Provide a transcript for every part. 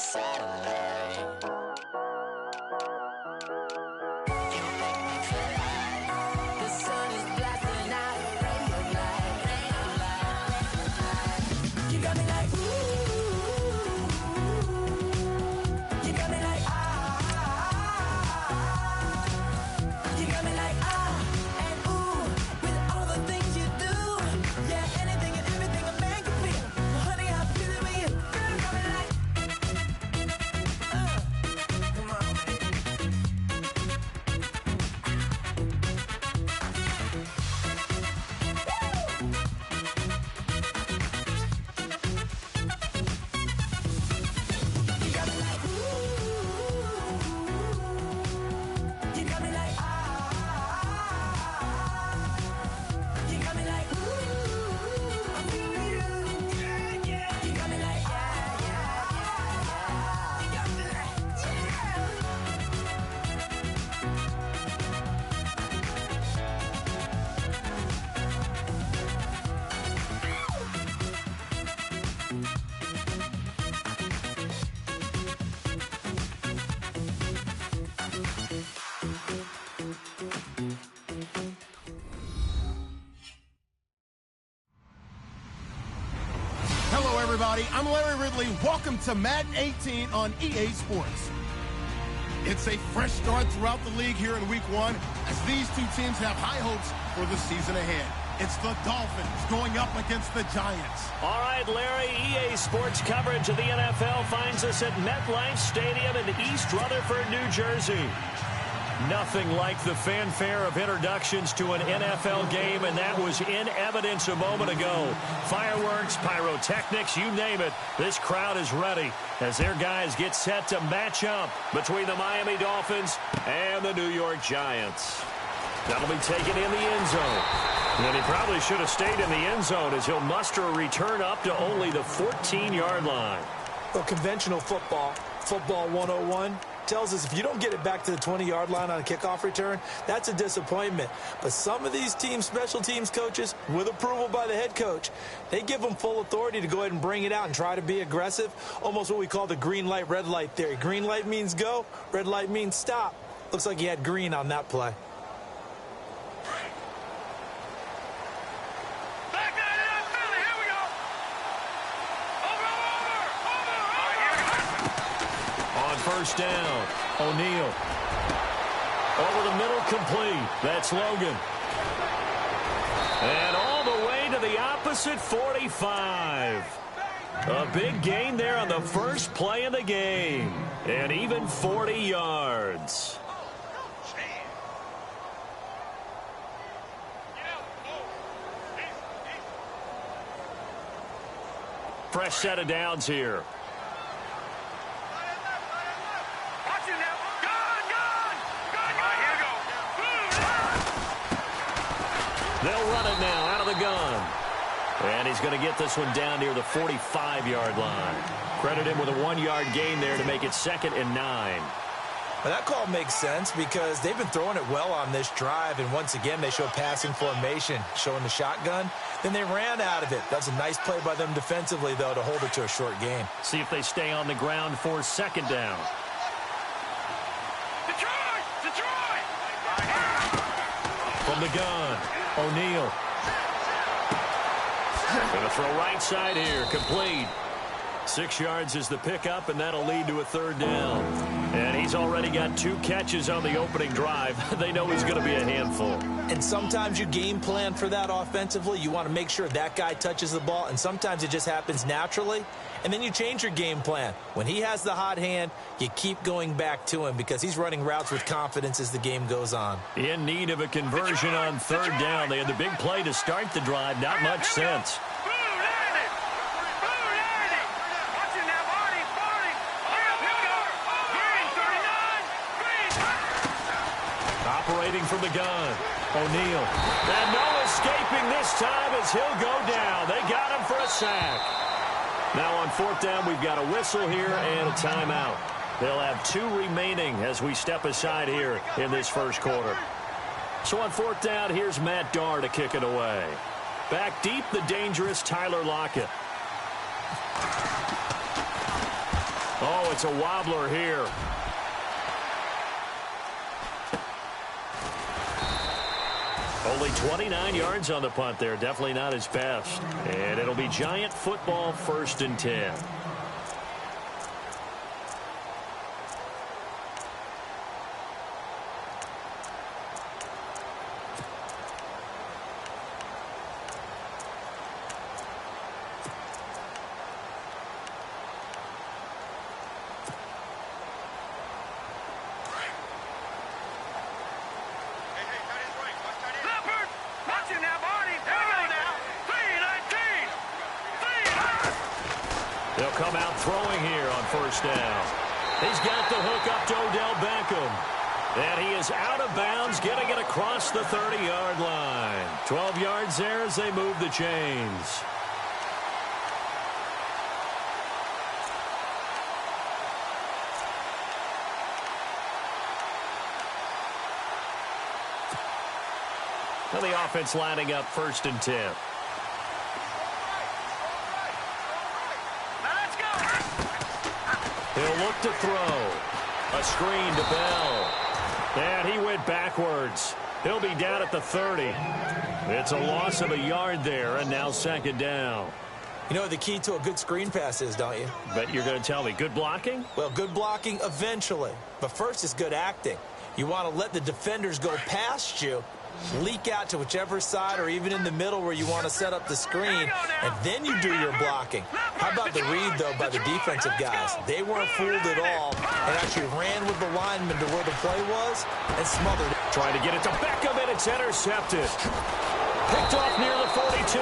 satellite. You make me feel like the sun is blasting out a rainbow light, rainbow light, rainbow light. You got me like ooh, you got me like ah, you got me like ah and ooh with all the things you do. Yeah, anything and everything a man can feel. Well, honey, I feel it with you. Girl, you got me like come on, baby. You got me like ooh, you got me like ah, you got me like ooh, I'm feeling you, yeah, yeah. You got me like yeah, yeah, yeah, yeah. You got me like Hello, everybody. I'm Larry Ridley. Welcome to Madden 18 on EA Sports. It's a fresh start throughout the league here in Week 1 as these two teams have high hopes for the season ahead. It's the Dolphins going up against the Giants. All right, Larry, EA Sports coverage of the NFL finds us at MetLife Stadium in East Rutherford, New Jersey. Nothing like the fanfare of introductions to an NFL game, and that was in evidence a moment ago. Fireworks, pyrotechnics, you name it. This crowd is ready as their guys get set to match up between the Miami Dolphins and the New York Giants. That'll be taken in the end zone. And he probably should have stayed in the end zone as he'll muster a return up to only the 14-yard line. Well, conventional football 101, tells us if you don't get it back to the 20-yard line on a kickoff return, that's a disappointment. But some of these teams, special teams coaches, with approval by the head coach, they give them full authority to go ahead and bring it out and try to be aggressive, almost what we call the green light, red light theory. Green light means go, red light means stop. Looks like he had green on that play. First down. O'Neal. Over the middle, complete. That's Logan. And all the way to the opposite 45. A big gain there on the first play of the game. And even 40 yards. Fresh set of downs here. They'll run it now out of the gun. And he's going to get this one down near the 45-yard line. Credit him with a 1-yard gain there to make it 2nd and 9. Well, that call makes sense because they've been throwing it well on this drive, and once again they show passing formation, showing the shotgun. Then they ran out of it. That's a nice play by them defensively, though, to hold it to a short gain. See if they stay on the ground for 2nd down. Detroit! From the gun. O'Neal. Going to throw right side here. Complete. 6 yards is the pickup, and that'll lead to a 3rd down. And he's already got 2 catches on the opening drive. They know he's going to be a handful. And sometimes you game plan for that offensively. You want to make sure that guy touches the ball, and sometimes it just happens naturally. And then you change your game plan. When he has the hot hand, you keep going back to him because he's running routes with confidence as the game goes on. In need of a conversion on 3rd down. They had the big play to start the drive. Not much sense. Operating from the gun. O'Neal. And no escaping this time as he'll go down. They got him for a sack. Now on 4th down, we've got a whistle here and a timeout. They'll have 2 remaining as we step aside here in this first quarter. So on 4th down, here's Matt Darr to kick it away. Back deep, the dangerous Tyler Lockett. Oh, it's a wobbler here. Only 29 yards on the punt there. Definitely not his best. And it'll be Giant football, 1st and 10. They'll come out throwing here on 1st down. He's got the hook up to Odell Beckham. And he is out of bounds, getting it across the 30-yard line. 12 yards there as they move the chains. Now the offense lining up 1st and 10. He'll look to throw. A screen to Bell. And he went backwards. He'll be down at the 30. It's a loss of a yard there, and now 2nd down. You know what the key to a good screen pass is, don't you? But you're going to tell me, good blocking? Well, good blocking eventually. But first is good acting. You want to let the defenders go past you, leak out to whichever side or even in the middle where you want to set up the screen, and then you do your blocking. How about the read, though, by the defensive guys? They weren't fooled at all and actually ran with the lineman to where the play was and smothered it. Trying to get it to Beckham, and it's intercepted. Picked off near the 42,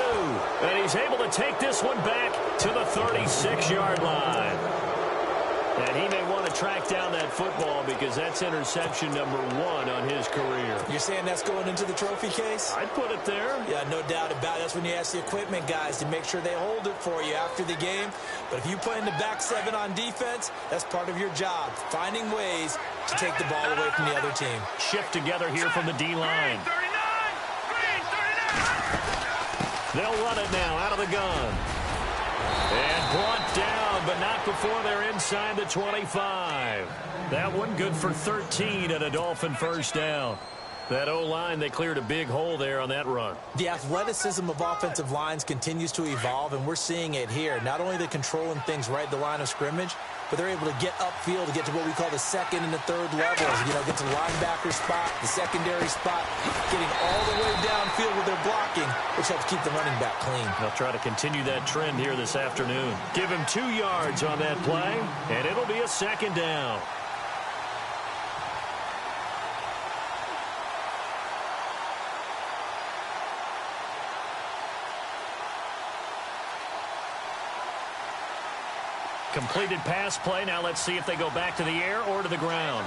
and he's able to take this one back to the 36-yard line. And he may want to track down that football because that's interception number 1 on his career. You're saying that's going into the trophy case? I'd put it there. Yeah, no doubt about it. That's when you ask the equipment guys to make sure they hold it for you after the game. But if you play in the back 7 on defense, that's part of your job, finding ways to take the ball away from the other team. Shift together here from the D-line. They'll run it now out of the gun. And brought down, but not before they're inside the 25. That one good for 13 and a Dolphin 1st down. That O-line, they cleared a big hole there on that run. The athleticism of offensive lines continues to evolve, and we're seeing it here. Not only are they controlling things right at the line of scrimmage, but they're able to get upfield to get to what we call the 2nd and the 3rd levels. You know, get to the linebacker spot, the secondary spot, getting all the way downfield with their blocking, which helps keep the running back clean. They'll try to continue that trend here this afternoon. Give him 2 yards on that play, and it'll be a 2nd down. Completed pass play. Now let's see if they go back to the air or to the ground.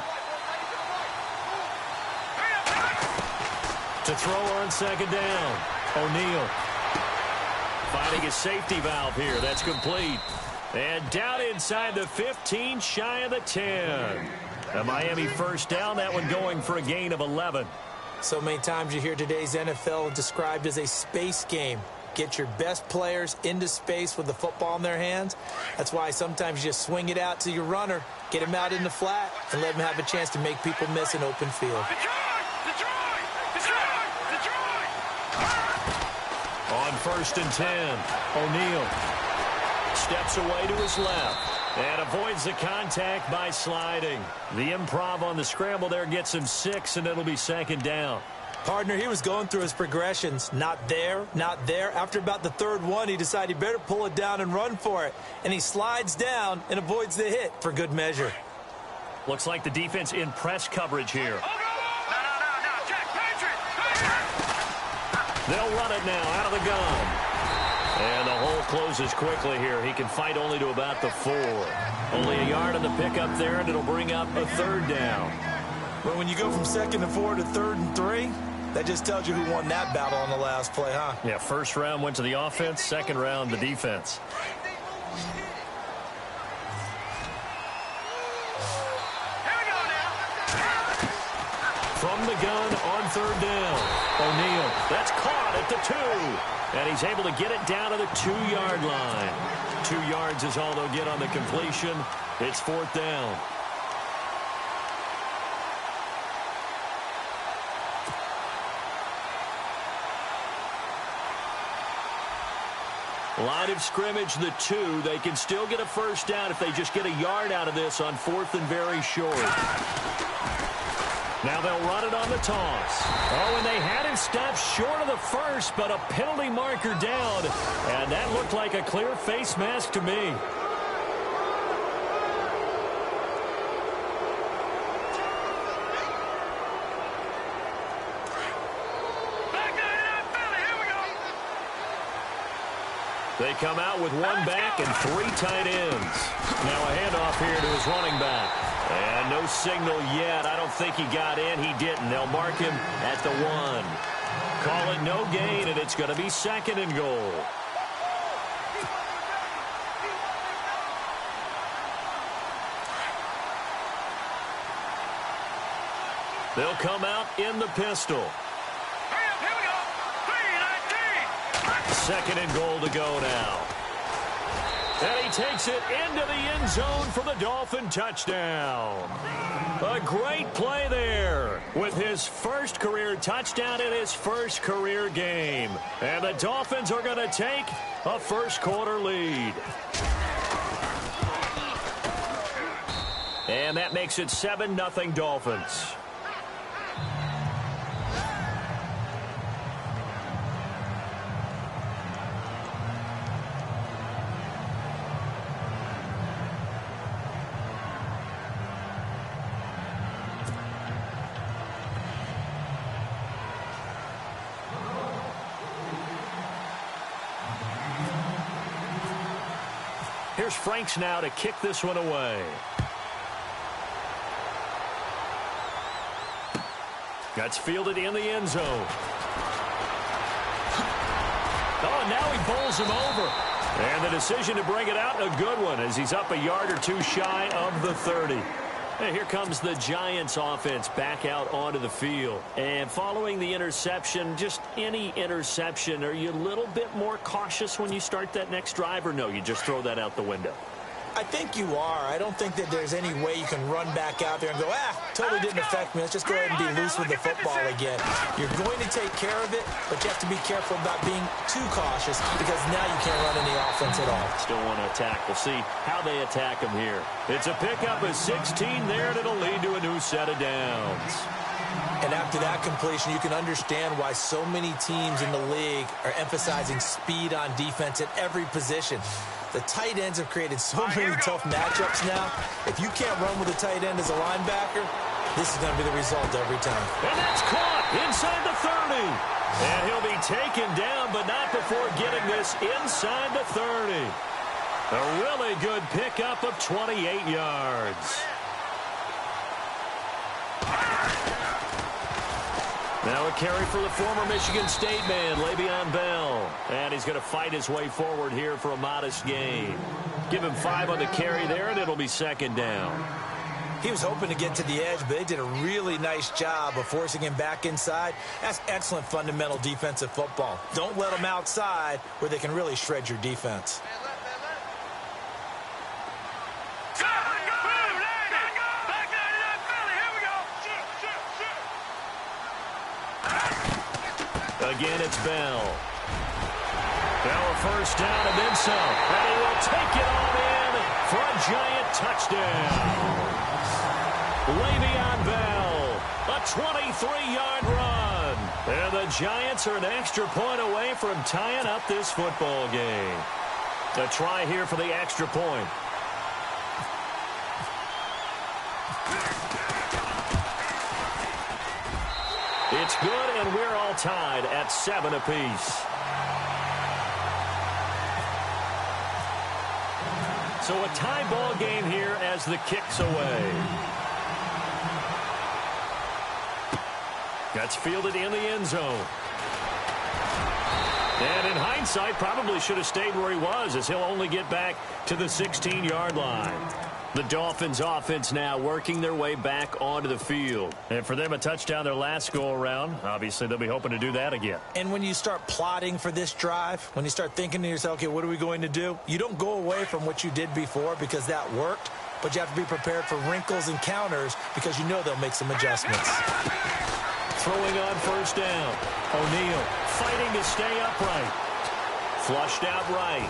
To throw on 2nd down. O'Neal. Finding a safety valve here. That's complete. And down inside the 15, shy of the 10. A Miami 1st down. That one going for a gain of 11. So many times you hear today's NFL described as a space game. Get your best players into space with the football in their hands. That's why sometimes you just swing it out to your runner, get him out in the flat, and let him have a chance to make people miss an open field. On 1st and 10, O'Neal steps away to his left and avoids the contact by sliding. The improv on the scramble there gets him 6, and it'll be 2nd down. Partner, he was going through his progressions. Not there, not there. After about the 3rd one, he decided he better pull it down and run for it. And he slides down and avoids the hit for good measure. Looks like the defense in press coverage here. They'll run it now out of the gun. And the hole closes quickly here. He can fight only to about the 4. Only a yard on the pickup there, and it'll bring up a 3rd down. But when you go from 2nd and 4 to 3rd and 3, that just tells you who won that battle on the last play, huh? Yeah, 1st round went to the offense, 2nd round the defense. From the gun on third down. O'Neal, that's caught at the 2. And he's able to get it down to the 2-yard line. 2 yards is all they'll get on the completion. It's 4th down. Line of scrimmage, the 2. They can still get a first down if they just get a yard out of this on 4th and very short. Now they'll run it on the toss. Oh, and they had him stopped short of the first, but a penalty marker down. And that looked like a clear face mask to me. They come out with 1 back and 3 tight ends. Now a handoff here to his running back. And no signal yet. I don't think he got in. He didn't. They'll mark him at the 1. Call it no gain, and it's going to be 2nd and goal. They'll come out in the pistol. 2nd and goal to go now. And he takes it into the end zone for the Dolphin touchdown. A great play there with his first career touchdown in his first career game. And the Dolphins are going to take a first-quarter lead. And that makes it 7-0 Dolphins. Here's Franks now to kick this one away. That's fielded in the end zone. Oh, now he bowls him over. And the decision to bring it out, a good one, as he's up a yard or 2 shy of the 30. And here comes the Giants offense back out onto the field. And following the interception, just any interception, are you a little bit more cautious when you start that next drive, or no, you just throw that out the window? I think you are. I don't think that there's any way you can run back out there and go, totally didn't affect me. Let's just go ahead and be loose with the football again. You're going to take care of it, but you have to be careful about being too cautious because now you can't run any offense at all. Still want to attack. We'll see how they attack him here. It's a pickup of 16 there, and it'll lead to a new set of downs. And after that completion, you can understand why so many teams in the league are emphasizing speed on defense at every position. The tight ends have created so many tough matchups now. If you can't run with a tight end as a linebacker, this is going to be the result every time. And that's caught inside the 30. And he'll be taken down, but not before getting this inside the 30. A really good pickup of 28 yards. Now a carry for the former Michigan State man, Le'Veon Bell. And he's going to fight his way forward here for a modest gain. Give him 5 on the carry there, and it'll be 2nd down. He was hoping to get to the edge, but they did a really nice job of forcing him back inside. That's excellent fundamental defensive football. Don't let them outside where they can really shred your defense. Again, it's Bell. Bell a first down and then some. And he will take it on in for a giant touchdown. Le'Veon Bell, a 23-yard run. And the Giants are an extra point away from tying up this football game. A try here for the extra point. It's good, and we're all tied at 7 apiece. So a tie ball game here as the kick's away. That's fielded in the end zone. And in hindsight, probably should have stayed where he was, as he'll only get back to the 16-yard line. The Dolphins offense now working their way back onto the field. And for them, a touchdown their last go-around. Obviously, they'll be hoping to do that again. And when you start plotting for this drive, when you start thinking to yourself, okay, what are we going to do? You don't go away from what you did before because that worked, but you have to be prepared for wrinkles and counters because you know they'll make some adjustments. Throwing on first down. O'Neal fighting to stay upright. Flushed out right.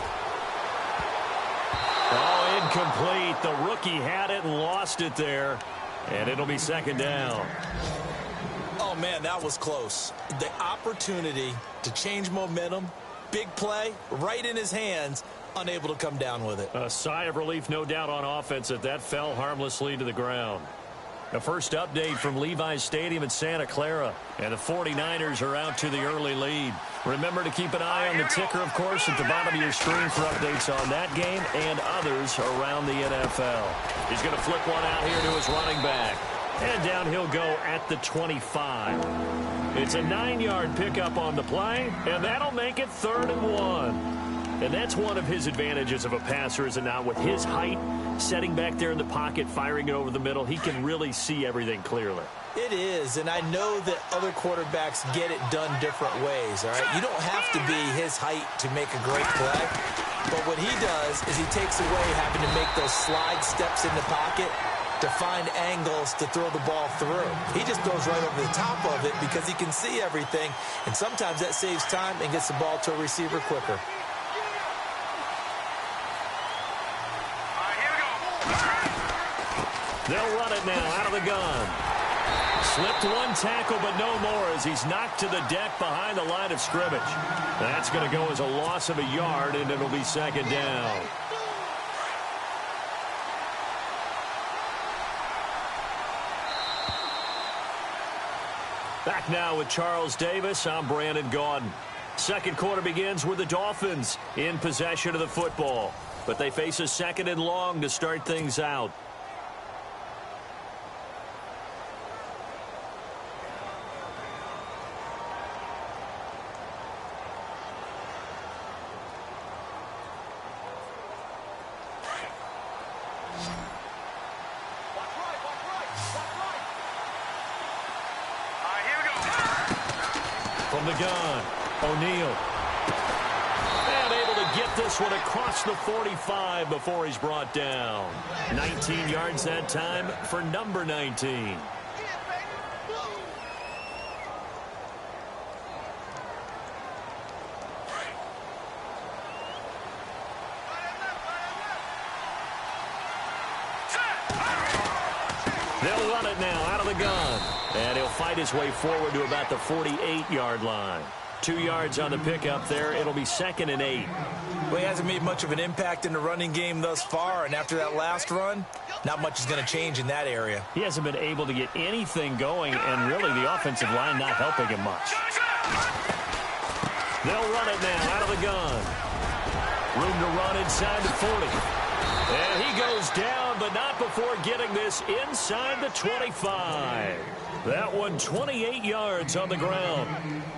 Oh, incomplete. The rookie had it and lost it there. And it'll be second down. Oh, man, that was close. The opportunity to change momentum, big play, right in his hands, unable to come down with it. A sigh of relief, no doubt, on offense that fell harmlessly to the ground. The first update from Levi's Stadium in Santa Clara. And the 49ers are out to the early lead. Remember to keep an eye on the ticker, of course, at the bottom of your screen for updates on that game and others around the NFL. He's going to flip one out here to his running back. And down he'll go at the 25. It's a 9-yard pickup on the play, and that'll make it 3rd and 1. And that's one of his advantages of a passer, is it not? With his height, setting back there in the pocket, firing it over the middle, he can really see everything clearly. It is, and I know that other quarterbacks get it done different ways, all right? You don't have to be his height to make a great play, but what he does is he takes away having to make those slide steps in the pocket to find angles to throw the ball through. He just throws right over the top of it because he can see everything, and sometimes that saves time and gets the ball to a receiver quicker. They'll run it now out of the gun. Slipped one tackle, but no more as he's knocked to the deck behind the line of scrimmage. That's going to go as a loss of a yard, and it'll be second down. Back now with Charles Davis. I'm Brandon Gaudin. Second quarter begins with the Dolphins in possession of the football, but they face a 2nd and long to start things out. From the gun, O'Neal. And able to get this one across the 45 before he's brought down. 19 yards that time for number 19. They'll run it now out of the gun. And he'll fight his way forward to about the 48-yard line. 2 yards on the pickup there. It'll be 2nd and 8. Well, he hasn't made much of an impact in the running game thus far, and after that last run, not much is going to change in that area. He hasn't been able to get anything going, and really the offensive line not helping him much. They'll run it now out of the gun. Room to run inside the 40. And he goes down, but not before getting this inside the 25. That one 28 yards on the ground.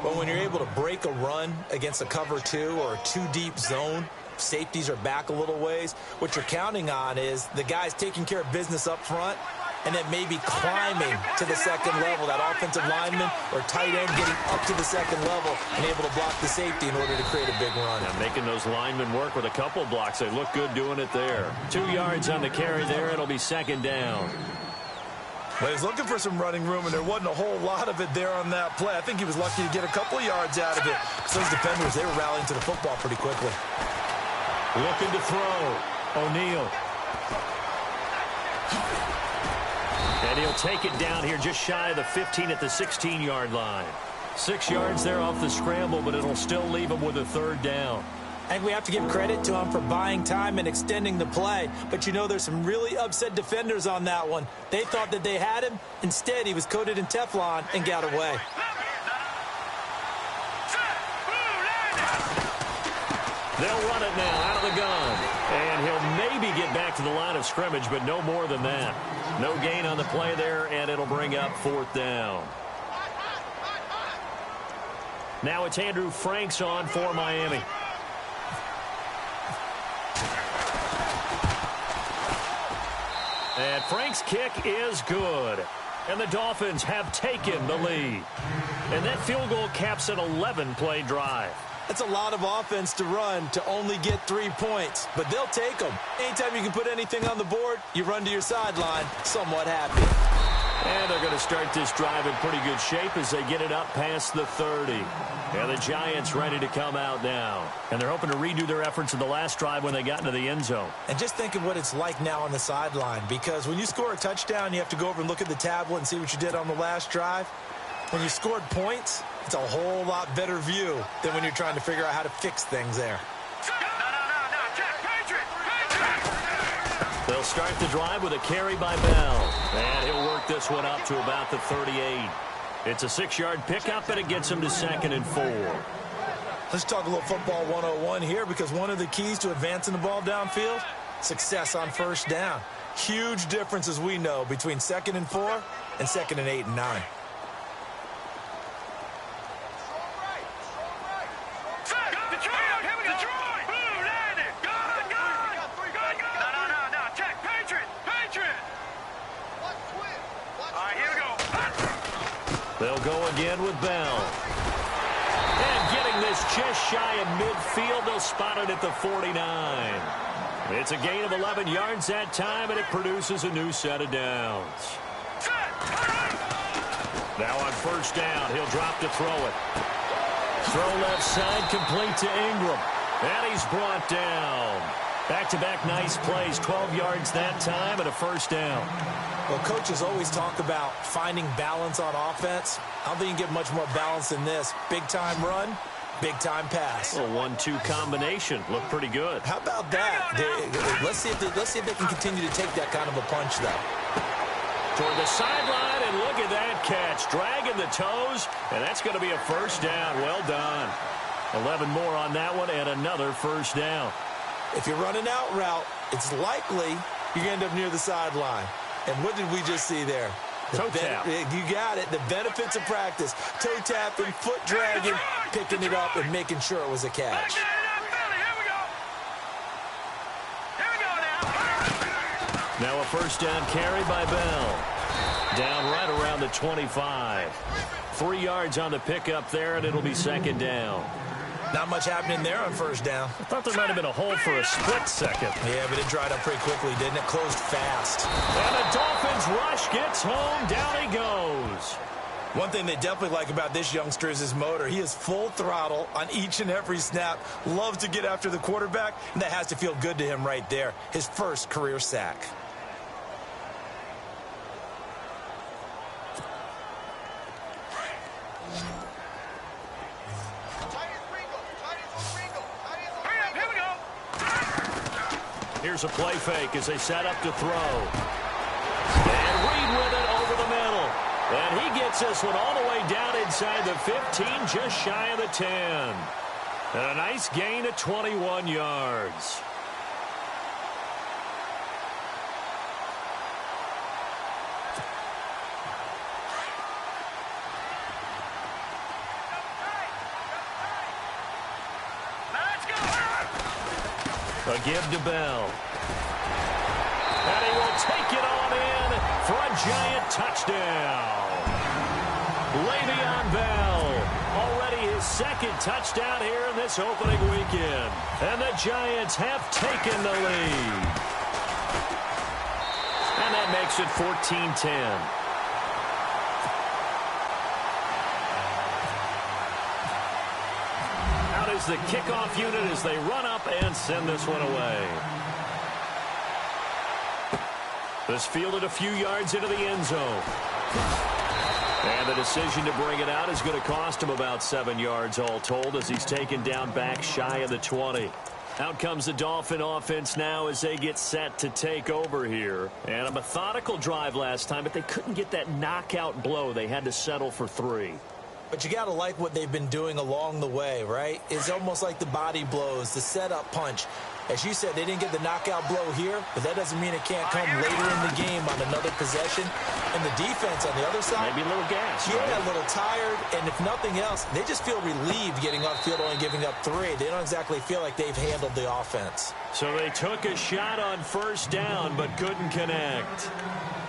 Well, when you're able to break a run against a cover 2 or a 2-deep zone, safeties are back a little ways. What you're counting on is the guys taking care of business up front and then maybe climbing to the 2nd level. That offensive lineman or tight end getting up to the 2nd level and able to block the safety in order to create a big run. Yeah, making those linemen work with a couple blocks. They look good doing it there. 2 yards on the carry there. It'll be 2nd down. Well, he was looking for some running room, and there wasn't a whole lot of it there on that play. I think he was lucky to get a couple of yards out of it. So those defenders, they were rallying to the football pretty quickly. Looking to throw. O'Neal. And he'll take it down here just shy of the 15 at the 16-yard line. 6 yards there off the scramble, but it'll still leave him with a 3rd down. I think we have to give credit to him for buying time and extending the play. But, you know, there's some really upset defenders on that one. They thought that they had him. Instead, he was coated in Teflon and got away. They'll run it now out of the gun. And he'll maybe get back to the line of scrimmage, but no more than that. No gain on the play there, and it'll bring up 4th down. Now it's Andrew Franks on for Miami. And Frank's kick is good. And the Dolphins have taken the lead. And that field goal caps an 11-play drive. That's a lot of offense to run to only get 3 points, but they'll take them. Anytime you can put anything on the board, you run to your sideline somewhat happy. And they're going to start this drive in pretty good shape as they get it up past the 30. And the Giants ready to come out now. And they're hoping to redo their efforts in the last drive when they got into the end zone. And just think of what it's like now on the sideline, because when you score a touchdown, you have to go over and look at the tablet and see what you did on the last drive. When you scored points, it's a whole lot better view than when you're trying to figure out how to fix things there. They'll start the drive with a carry by Bell. And he'll work this one up to about the 38. It's a 6-yard pickup, and it gets him to 2nd and 4. Let's talk a little football 101 here, because one of the keys to advancing the ball downfield, success on first down. Huge difference, as we know, between 2nd and 4 and 2nd and 8 and 9. They'll go again with Bell. And getting this just shy of midfield, they'll spot it at the 49. It's a gain of 11 yards that time, and it produces a new set of downs. Now on first down, he'll drop to throw it. Throw left side, complete to Ingram. And he's brought down. Back-to-back nice plays, 12 yards that time, and a first down. Well, coaches always talk about finding balance on offense. I don't think you can get much more balance than this. Big-time run, big-time pass. A 1-2 combination. Looked pretty good. How about that? Let's see if they can continue to take that kind of a punch, though. Toward the sideline, and look at that catch. Dragging the toes, and that's going to be a first down. Well done. 11 more on that one, and another first down. If you're running out route, it's likely you're going to end up near the sideline. And what did we just see there? Toe tap. You got it. The benefits of practice. Toe tapping, foot dragging, picking it up, and making sure it was a catch. Now a first down carry by Bell. Down right around the 25. 3 yards on the pickup there, and it'll be 2nd down. Not much happening there on first down. I thought there might have been a hole for a split second. Yeah, but it dried up pretty quickly, didn't it? Closed fast. And the Dolphins rush gets home. Down he goes. One thing they definitely like about this youngster is his motor. He is full throttle on each and every snap. Loves to get after the quarterback, and that has to feel good to him right there. His first career sack. Here's a play fake as they set up to throw. And Reed with it over the middle. And he gets this one all the way down inside the 15, just shy of the 10. And a nice gain of 21 yards. A give to Bell. And he will take it on in for a Giant touchdown. Le'Veon Bell, already his 2nd touchdown here in this opening weekend. And the Giants have taken the lead. And that makes it 14-10. Is the kickoff unit as they run up and send this one away. This fielded a few yards into the end zone. And the decision to bring it out is going to cost him about 7 yards all told as he's taken down back shy of the 20. Out comes the Dolphin offense now as they get set to take over here. And a methodical drive last time, but they couldn't get that knockout blow. They had to settle for 3. But you got to like what they've been doing along the way, right? It's almost like the body blows, the setup punch. As you said, they didn't get the knockout blow here, but that doesn't mean it can't come later in the game on another possession. And the defense on the other side, maybe a little gas. Yeah, right? a little tired. And if nothing else, they just feel relieved getting upfield, only giving up 3. They don't exactly feel like they've handled the offense. So they took a shot on first down, but couldn't connect.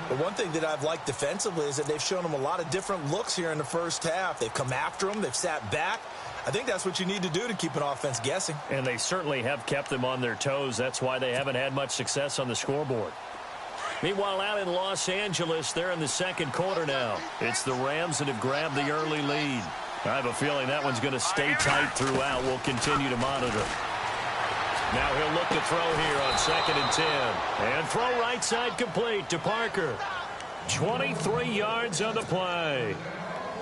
The one thing that I've liked defensively is that they've shown them a lot of different looks here in the first half. They've come after them. They've sat back. I think that's what you need to do to keep an offense guessing. And they certainly have kept them on their toes. That's why they haven't had much success on the scoreboard. Meanwhile, out in Los Angeles, they're in the second quarter now. It's the Rams that have grabbed the early lead. I have a feeling that one's going to stay tight throughout. We'll continue to monitor. Now he'll look to throw here on 2nd and 10. And throw right side complete to Parker. 23 yards on the play.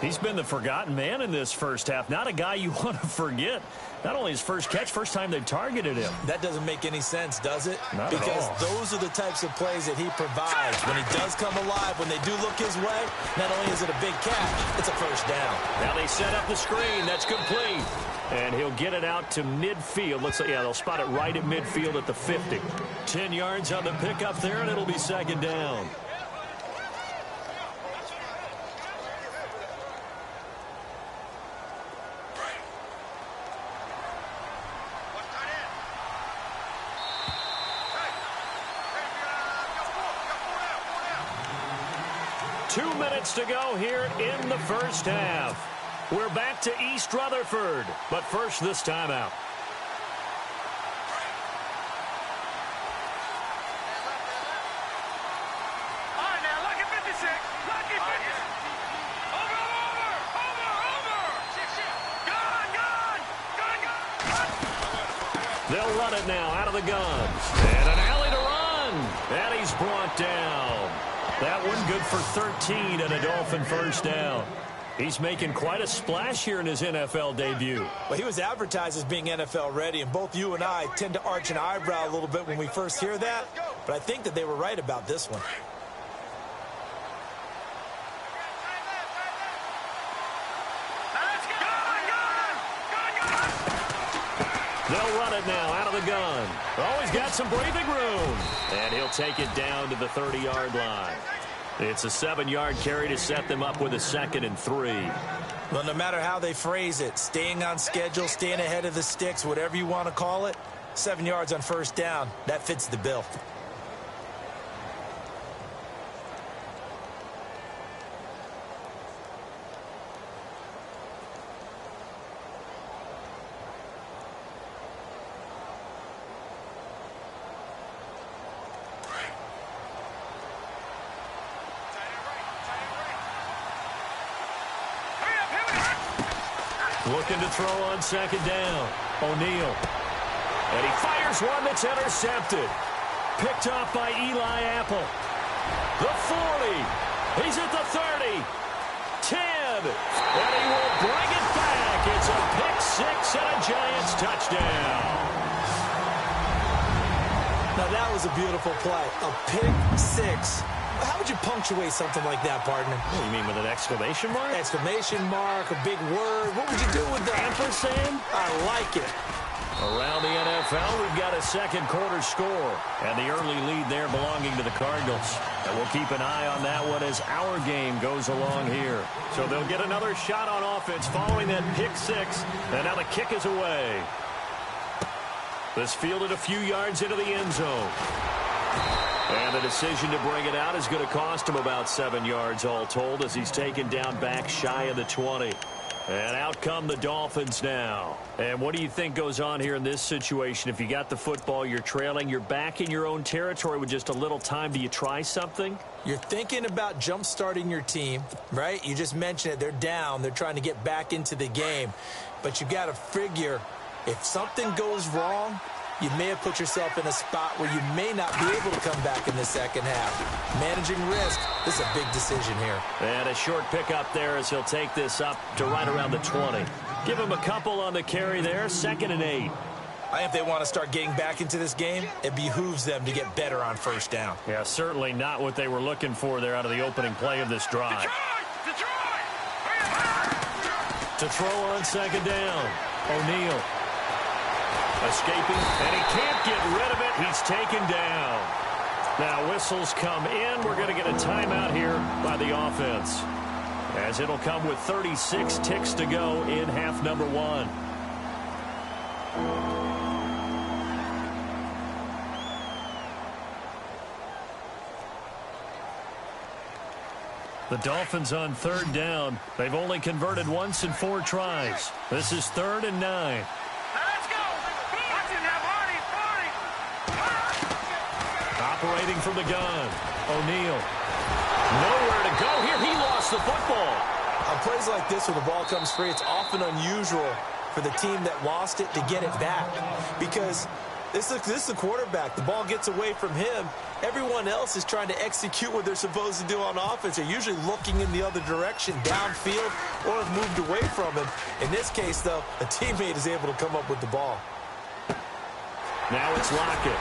He's been the forgotten man in this first half. Not a guy you want to forget. Not only his first catch, first time they've targeted him. That doesn't make any sense, does it? Not because at all. Those are the types of plays that he provides. When he does come alive, when they do look his way, not only is it a big catch, it's a first down. Now they set up the screen. That's complete. And he'll get it out to midfield. Looks like, yeah, they'll spot it right at midfield at the 50. 10 yards on the pickup there, and it'll be second down. Two minutes to go here in the first half. We're back to East Rutherford, but first this timeout. All right, now, lucky 56. Lucky 56. Over. Gun. They'll run it now out of the gun. And an alley to run. And he's brought down. That one good for 13 and a Dolphin first down. He's making quite a splash here in his NFL debut. Well, he was advertised as being NFL ready, and both you and I tend to arch an eyebrow a little bit when we first hear that. But I think that they were right about this one. They'll run it now out of the gun. Oh, he's got some breathing room. And he'll take it down to the 30-yard line. It's a 7-yard carry to set them up with a 2nd and 3. Well, no matter how they phrase it, staying on schedule, staying ahead of the sticks, whatever you want to call it, 7 yards on first down, that fits the bill. Looking to throw on 2nd down. O'Neal. And he fires one that's intercepted. Picked off by Eli Apple. The 40. He's at the 30. 10. And he will bring it back. It's a pick 6 and a Giants touchdown. Now, that was a beautiful play. A pick 6. How would you punctuate something like that, partner? What do you mean, with an exclamation mark? Exclamation mark, a big word. What would you do with that? Ampersand? I like it. Around the NFL, we've got a second quarter score. And the early lead there belonging to the Cardinals. And we'll keep an eye on that one as our game goes along here. So they'll get another shot on offense following that pick 6. And now the kick is away. This fielded a few yards into the end zone. And the decision to bring it out is going to cost him about 7 yards all told as he's taken down back shy of the 20. And out come the Dolphins now. And what do you think goes on here in this situation? If you got the football, you're trailing, you're back in your own territory with just a little time. Do you try something? You're thinking about jump-starting your team, right? You just mentioned it. They're down. They're trying to get back into the game. But you got to figure if something goes wrong, you may have put yourself in a spot where you may not be able to come back in the second half. Managing risk, this is a big decision here. And a short pickup there as he'll take this up to right around the 20. Give him a couple on the carry there, 2nd and 8. I think if they want to start getting back into this game, it behooves them to get better on first down. Yeah, certainly not what they were looking for there out of the opening play of this drive. To throw on 2nd down, O'Neal. Escaping, and he can't get rid of it. He's taken down. Now whistles come in. We're going to get a timeout here by the offense, as it'll come with 36 ticks to go in half number one. The Dolphins on third down. They've only converted once in 4 tries. This is 3rd and 9. Now let's go. Watch it now, Marty. Operating from the gun. O'Neal. Nowhere to go here. He lost the football. On plays like this where the ball comes free, it's often unusual for the team that lost it to get it back, because this is the quarterback. The ball gets away from him. Everyone else is trying to execute what they're supposed to do on offense. They're usually looking in the other direction, downfield, or have moved away from him. In this case, though, a teammate is able to come up with the ball. Now it's Lockett.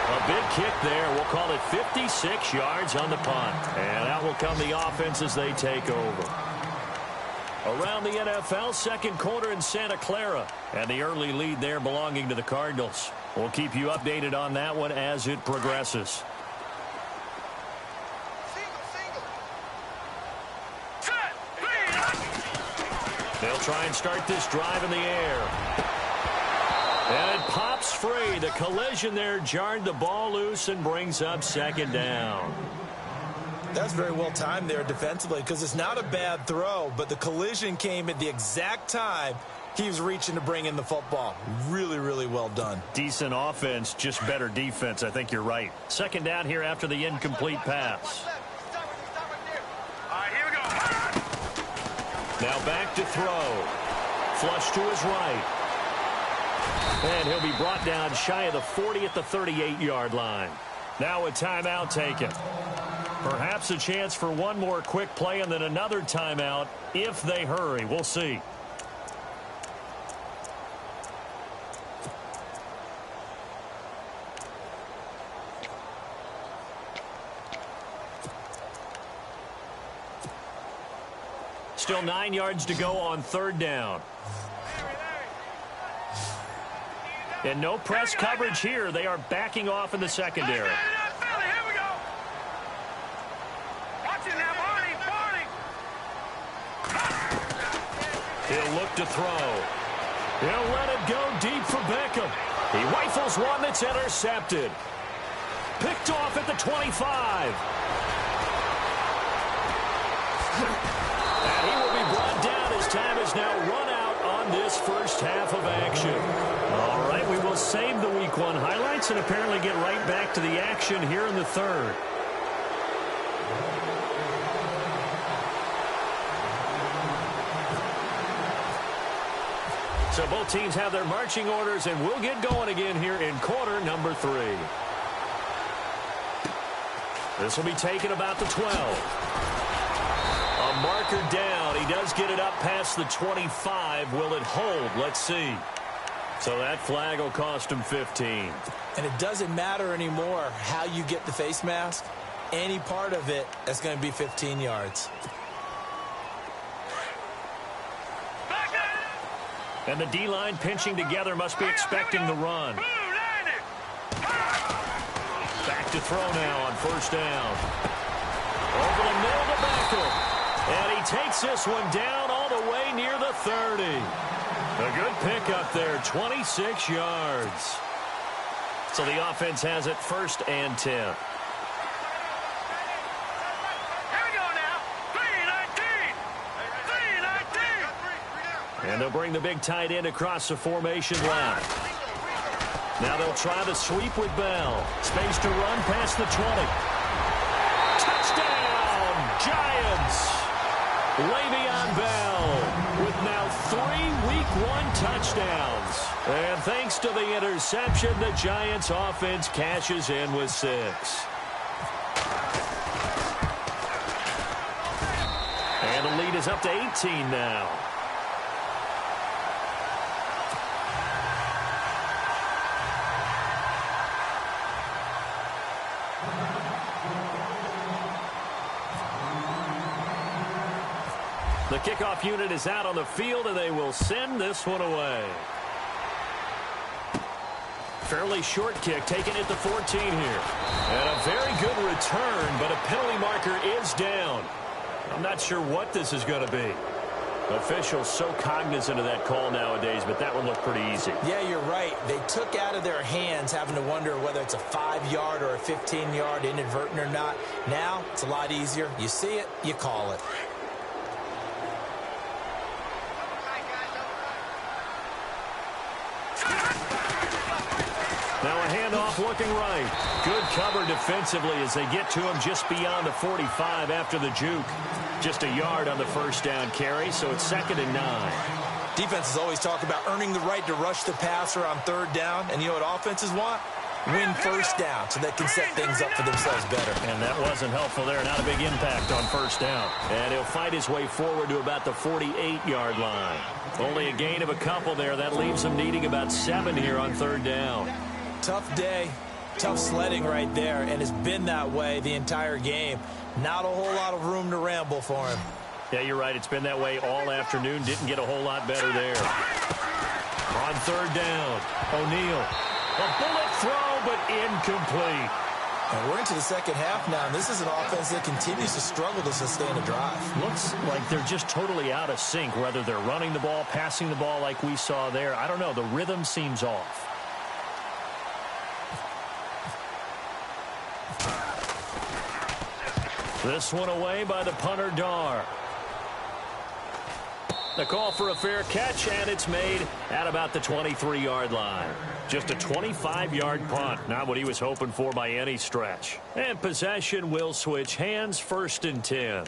A big kick there. We'll call it 56 yards on the punt. And out will come the offense as they take over. Around the NFL, second quarter in Santa Clara. And the early lead there belonging to the Cardinals. We'll keep you updated on that one as it progresses. They'll try and start this drive in the air. And it pops free. The collision there jarred the ball loose and brings up second down. That's very well timed there defensively, because it's not a bad throw, but the collision came at the exact time he was reaching to bring in the football. Really, really well done. Decent offense, just better defense. I think you're right. Second down here after the incomplete pass. All right, here we go. Now back to throw. Flush to his right. And he'll be brought down shy of the 40 at the 38-yard line. Now a timeout taken. Perhaps a chance for one more quick play and then another timeout if they hurry. We'll see. Still 9 yards to go on third down. And no press coverage here. They are backing off in the secondary. He'll look to throw. He'll let it go deep for Beckham. He rifles one that's intercepted. Picked off at the 25. And he will be brought down as time is now run out on this first half of action. All right, we will save the Week 1 highlights and apparently get right back to the action here in the third. So both teams have their marching orders, and we'll get going again here in quarter number 3. This will be taken about the 12. A marker down. He does get it up past the 25. Will it hold? Let's see. So that flag will cost him 15. And it doesn't matter anymore how you get the face mask. Any part of it, that's going to be 15 yards. And the D-line pinching together must be expecting the run. Back to throw now on first down. Over the middle to Beckham. And he takes this one down all the way near the 30. A good pickup there, 26 yards. So the offense has it 1st and 10. And they'll bring the big tight end across the formation left. Now they'll try the sweep with Bell. Space to run past the 20. Touchdown, Giants! Le'Veon Bell with now 3 Week 1 touchdowns. And thanks to the interception, the Giants offense cashes in with 6. And the lead is up to 18 now. The kickoff unit is out on the field, and they will send this one away. Fairly short kick, taken at the 14 here. And a very good return, but a penalty marker is down. I'm not sure what this is going to be. Officials so cognizant of that call nowadays, but that one looked pretty easy. Yeah, you're right. They took out of their hands having to wonder whether it's a 5-yard or a 15-yard inadvertent or not. Now, it's a lot easier. You see it, you call it. Now a handoff looking right. Good cover defensively as they get to him just beyond the 45 after the juke. Just a yard on the first down carry, so it's 2nd and 9. Defenses always talk about earning the right to rush the passer on 3rd down. And you know what offenses want? Win first down so they can set things up for themselves better. And that wasn't helpful there. Not a big impact on first down. And he'll fight his way forward to about the 48-yard line. Only a gain of a couple there. That leaves him needing about 7 here on 3rd down. Tough day, tough sledding right there, and it's been that way the entire game. Not a whole lot of room to ramble for him. Yeah, you're right. It's been that way all afternoon. Didn't get a whole lot better there. On 3rd down, O'Neal. A bullet throw, but incomplete. And we're into the second half now, and this is an offense that continues to struggle to sustain a drive. Looks like they're just totally out of sync, whether they're running the ball, passing the ball like we saw there. I don't know. The rhythm seems off. This one away by the punter, Dar. The call for a fair catch, and it's made at about the 23-yard line. Just a 25-yard punt, not what he was hoping for by any stretch. And possession will switch hands, 1st and 10.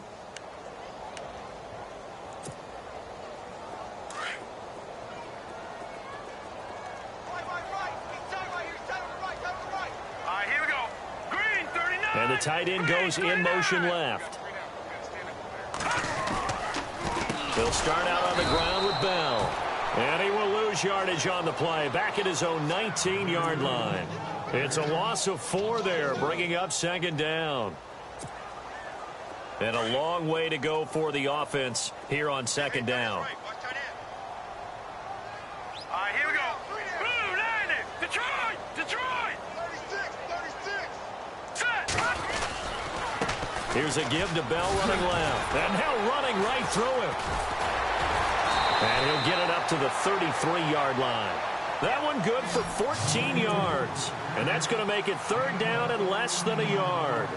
And the tight end goes in motion left. He'll start out on the ground with Bell. And he will lose yardage on the play, back at his own 19-yard line. It's a loss of 4 there, bringing up 2nd down. And a long way to go for the offense here on 2nd down. Here we go. Blue, 90. Detroit. 36. Set. Here's a give to Bell running left. And now running right through him. And he'll get it up to the 33-yard line. That one good for 14 yards. And that's going to make it 3rd down and less than a yard.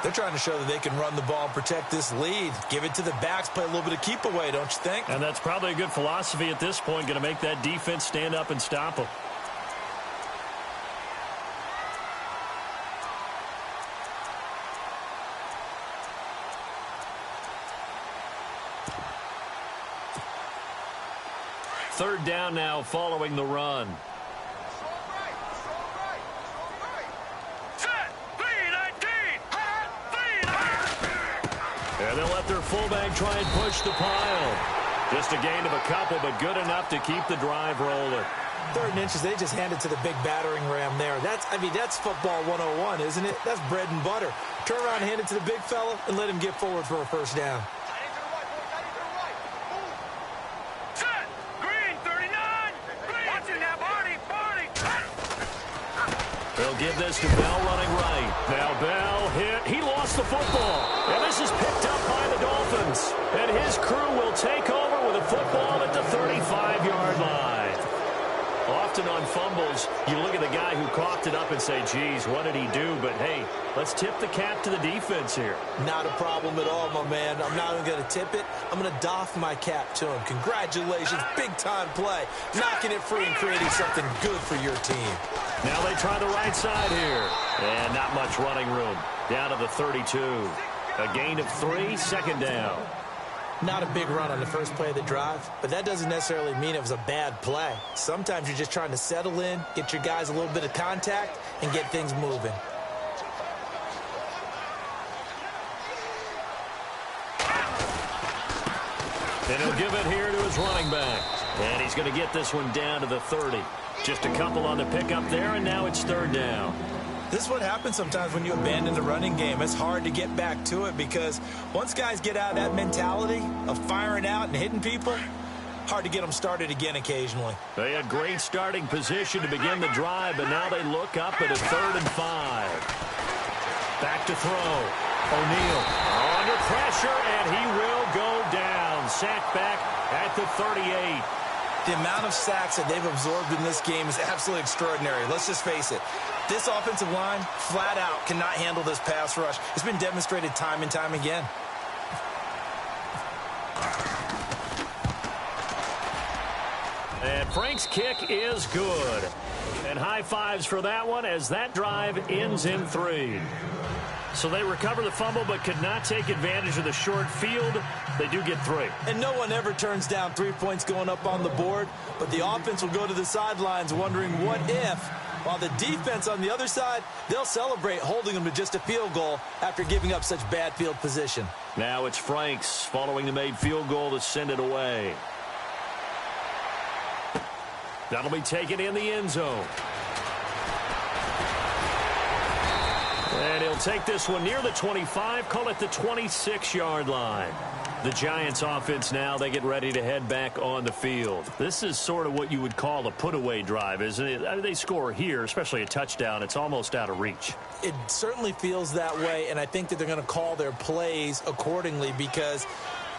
They're trying to show that they can run the ball and protect this lead. Give it to the backs, play a little bit of keep away, don't you think? And that's probably a good philosophy at this point, going to make that defense stand up and stop them. Third down now following the run. And they'll let their fullback try and push the pile. Just a gain of a couple, but good enough to keep the drive rolling. 3rd and inches, they just handed to the big battering ram there. That's football 101, isn't it? That's bread and butter. Turn around, hand it to the big fella, and let him get forward for a first down. Set. Green, 39. Green. Watching that Barney. They'll give this to Bell running right. Now Bell hit. He lost the football. And this is picked up by the Dolphins. And his crew will take over with a football at the 35-yard line. Often on fumbles, you look at the guy who coughed it up and say, geez, what did he do? But, hey, let's tip the cap to the defense here. Not a problem at all, my man. I'm not even going to tip it. I'm going to doff my cap to him. Congratulations. Big-time play. Knocking it free and creating something good for your team. Now they try the right side here. And not much running room. Down to the 32. A gain of 3, 2nd down. Not a big run on the first play of the drive, but that doesn't necessarily mean it was a bad play. Sometimes you're just trying to settle in, get your guys a little bit of contact, and get things moving. And he'll give it here to his running back. And he's going to get this one down to the 30. Just a couple on the pickup there, and now it's 3rd down. This is what happens sometimes when you abandon the running game. It's hard to get back to it because once guys get out of that mentality of firing out and hitting people, hard to get them started again occasionally. They had great starting position to begin the drive, but now they look up at a 3rd and 5. Back to throw. O'Neal under pressure, and he will go down. Sacked back at the 38. The amount of sacks that they've absorbed in this game is absolutely extraordinary. Let's just face it. This offensive line, flat out, cannot handle this pass rush. It's been demonstrated time and time again. And Frank's kick is good. And high fives for that one as that drive ends in 3. So they recover the fumble but could not take advantage of the short field. They do get 3. And no one ever turns down 3 points going up on the board, but the offense will go to the sidelines wondering what if, while the defense on the other side, they'll celebrate holding them to just a field goal after giving up such bad field position. Now it's Franks following the made field goal to send it away. That'll be taken in the end zone. And he'll take this one near the 25, call it the 26-yard line. The Giants offense now, they get ready to head back on the field. This is sort of what you would call a put-away drive, isn't it? I mean, they score here, especially a touchdown. It's almost out of reach. It certainly feels that way, and I think that they're going to call their plays accordingly because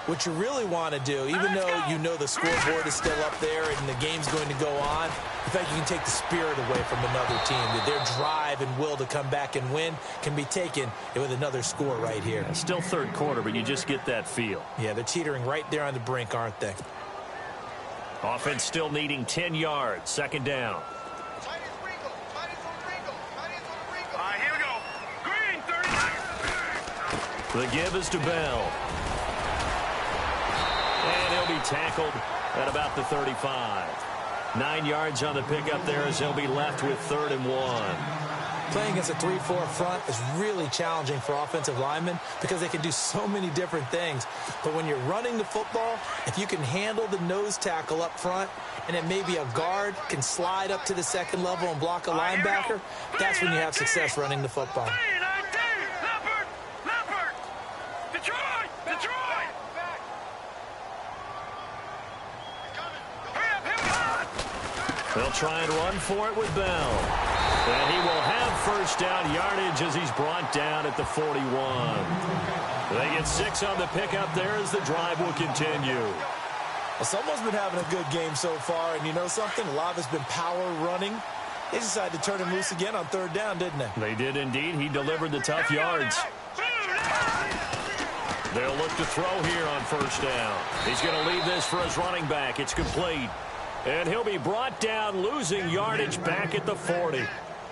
what you really want to do, even though you know the scoreboard is still up there and the game's going to go on, in fact, you can take the spirit away from another team. That their drive and will to come back and win can be taken with another score right here. Yeah, still third quarter, but you just get that feel. Yeah, they're teetering right there on the brink, aren't they? Offense still needing 10 yards, 2nd down. All right, here we go. Green, 39. The give is to Bell. And he'll be tackled at about the 35. 9 yards on the pickup there as he'll be left with 3rd and 1. Playing against a 3-4 front is really challenging for offensive linemen because they can do so many different things. But when you're running the football, if you can handle the nose tackle up front and then maybe a guard can slide up to the 2nd level and block a linebacker, that's when you have success running the football. They'll try and run for it with Bell. And he will have 1st down yardage as he's brought down at the 41. They get 6 on the pickup there as the drive will continue. Well, someone's been having a good game so far, and you know something? A lot of it's been power running. They decided to turn him loose again on 3rd down, didn't they? They did indeed. He delivered the tough yards. They'll look to throw here on 1st down. He's going to leave this for his running back. It's complete. And he'll be brought down, losing yardage back at the 40.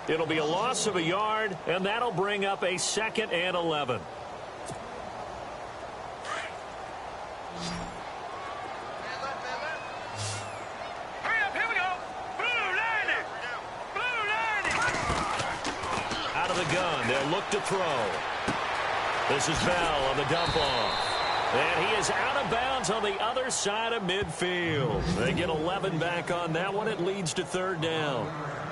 It'll be a loss of a yard, and that'll bring up a 2nd and 11. Here we go. Blue lining. Out of the gun, they'll look to throw. This is Bell on the dump off. And he is out of bounds on the other side of midfield. They get 11 back on that one. It leads to 3rd down.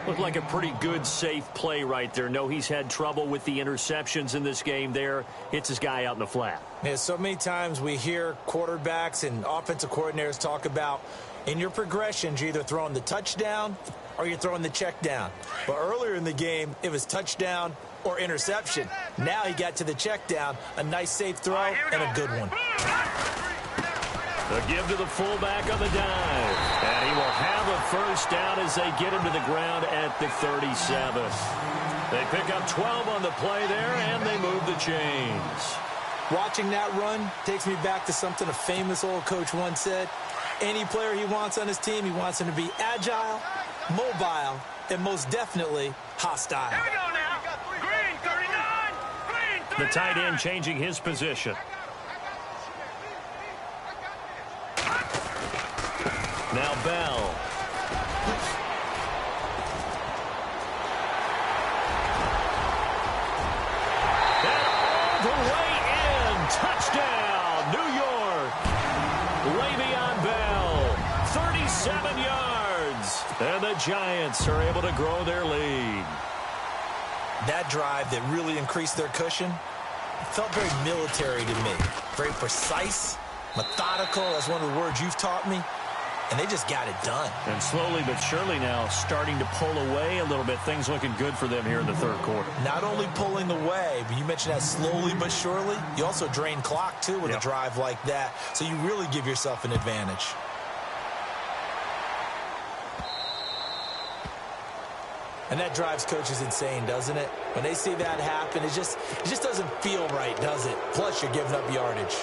Looked like a pretty good, safe play right there. No, he's had trouble with the interceptions in this game there. Hits his guy out in the flat. Yeah, so many times we hear quarterbacks and offensive coordinators talk about in your progressions, you're either throwing the touchdown or you're throwing the check down. But earlier in the game, it was touchdown or interception. Now he got to the check down, a nice safe throw and a good one. The give to the fullback on the dive. And he will have a 1st down as they get him to the ground at the 37. They pick up 12 on the play there, and they move the chains. Watching that run takes me back to something a famous old coach once said. Any player he wants on his team, he wants him to be agile, mobile, and most definitely hostile. Here we go now. Green, 39. Green, 39. The tight end changing his position. Now Bell. And all the way in. Touchdown, New York. Le'Veon Bell, 37 yards. And the Giants are able to grow their lead. That drive that really increased their cushion felt very military to me. Very precise, methodical, that's one of the words you've taught me. and they just got it done. And slowly but surely now starting to pull away a little bit. Things looking good for them here in the third quarter. Not only pulling away, but you mentioned that slowly but surely. You also drain clock, too, with a drive like that. So you really give yourself an advantage. And that drives coaches insane, doesn't it? When they see that happen, it just doesn't feel right, does it? Plus, you're giving up yardage.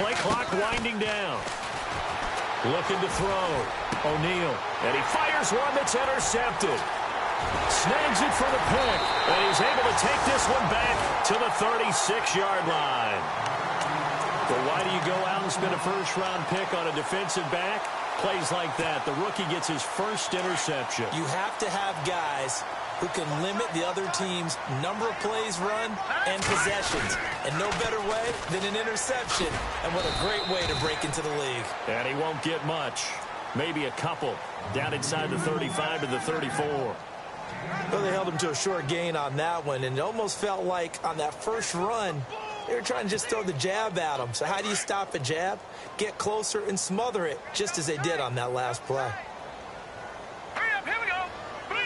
Play clock winding down. Looking to throw. O'Neal. And he fires one that's intercepted. Snags it for the pick. And he's able to take this one back to the 36-yard line. But why do you go out and spend a first-round pick on a defensive back? Plays like that. The rookie gets his first interception. You have to have guys who can limit the other team's number of plays run and possessions. And no better way than an interception. And what a great way to break into the league. And he won't get much. Maybe a couple. Down inside the 35 to the 34. Well, they held him to a short gain on that one. And it almost felt like on that first run, they were trying to just throw the jab at him. So how do you stop a jab? Get closer and smother it, just as they did on that last play. Here we go. Blue,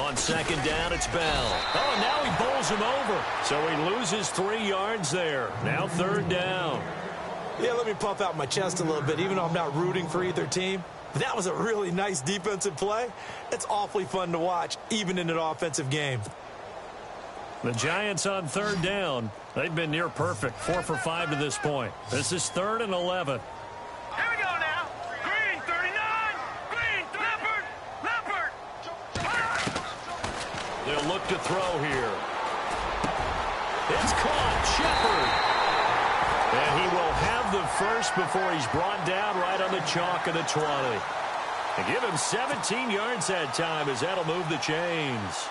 On second down, it's Bell. Oh, and now he bowls him over. So he loses 3 yards there. Now third down. Yeah, let me puff out my chest a little bit, even though I'm not rooting for either team. That was a really nice defensive play. It's awfully fun to watch, even in an offensive game. The Giants on third down. They've been near perfect. 4 for 5 to this point. This is 3rd and 11. Here we go now. Green, 39. Green, Leopard. They'll look to throw here. It's caught. Shepard. And he will have the first before he's brought down right on the chalk of the 20. And give him 17 yards that time, as that'll move the chains.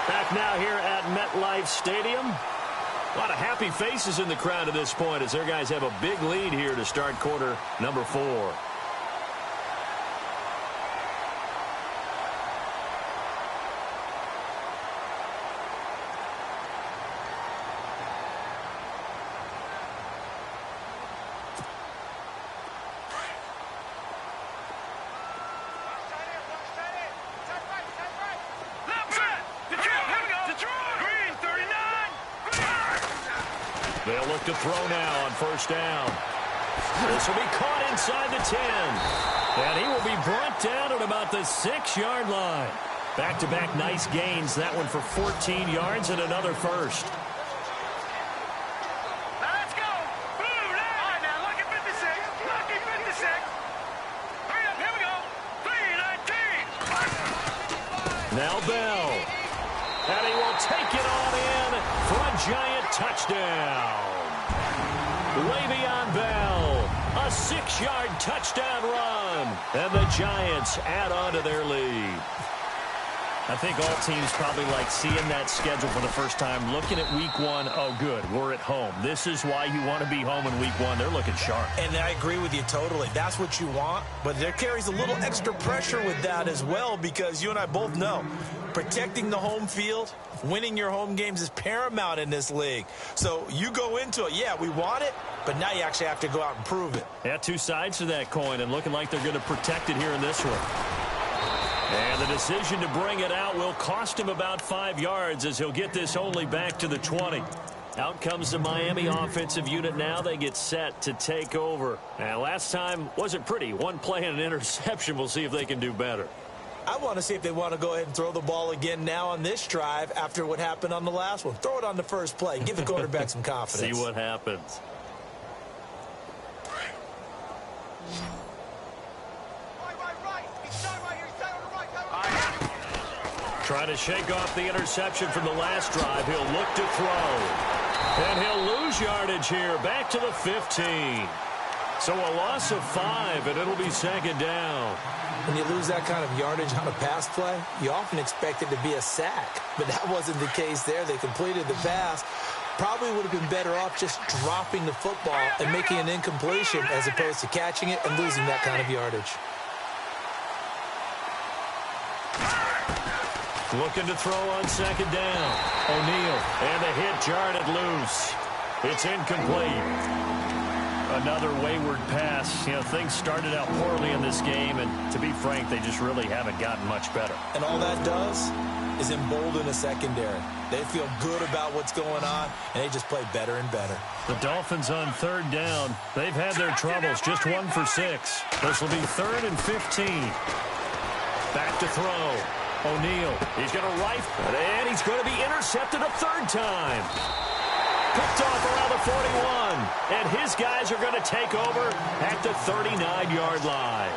Back now here at MetLife Stadium. A lot of happy faces in the crowd at this point as their guys have a big lead here to start quarter number 4. They'll look to throw now on first down. This will be caught inside the 10. And he will be brought down at about the 6-yard line. Back-to-back nice gains. That one for 14 yards and another first. Let's go. Blue, all right, now look at 56. Lucky 56. Hurry up, here we go. 3-19. Now Bell. And he will take it on in for a Giant touchdown. Le'Veon Bell, a 6-yard touchdown run. And the Giants add on to their lead. I think all teams probably like seeing that schedule for the first time, looking at week 1. Oh, good, we're at home. This is why you want to be home in week 1. They're looking sharp. And I agree with you totally. That's what you want. But there carries a little extra pressure with that as well, because you and I both know protecting the home field, winning your home games is paramount in this league. So you go into it, yeah, we want it, but now you actually have to go out and prove it. Yeah, 2 sides to that coin, and looking like they're going to protect it here in this one. And the decision to bring it out will cost him about 5 yards, as he'll get this only back to the 20. Out comes the Miami offensive unit now. They get set to take over. And last time wasn't pretty. 1 play and an interception. We'll see if they can do better. I want to see if they want to go ahead and throw the ball again now on this drive after what happened on the last one. Throw it on the first play. Give the quarterback some confidence. See what happens. Trying to shake off the interception from the last drive. He'll look to throw. And he'll lose yardage here. Back to the 15. So a loss of 5, and it'll be second down. When you lose that kind of yardage on a pass play, you often expect it to be a sack. But that wasn't the case there. They completed the pass. Probably would have been better off just dropping the football and making an incompletion as opposed to catching it and losing that kind of yardage. Looking to throw on second down. O'Neal, and the hit jarred loose. It's incomplete. Another wayward pass. You know, things started out poorly in this game, and to be frank, they just really haven't gotten much better. And all that does is embolden a secondary. They feel good about what's going on, and they just play better and better. The Dolphins on third down. They've had their troubles, just 1 for 6. This will be 3rd and 15. Back to throw. O'Neal, he's going to rifle, and he's going to be intercepted a 3rd time. Picked off around the 41, and his guys are going to take over at the 39-yard line.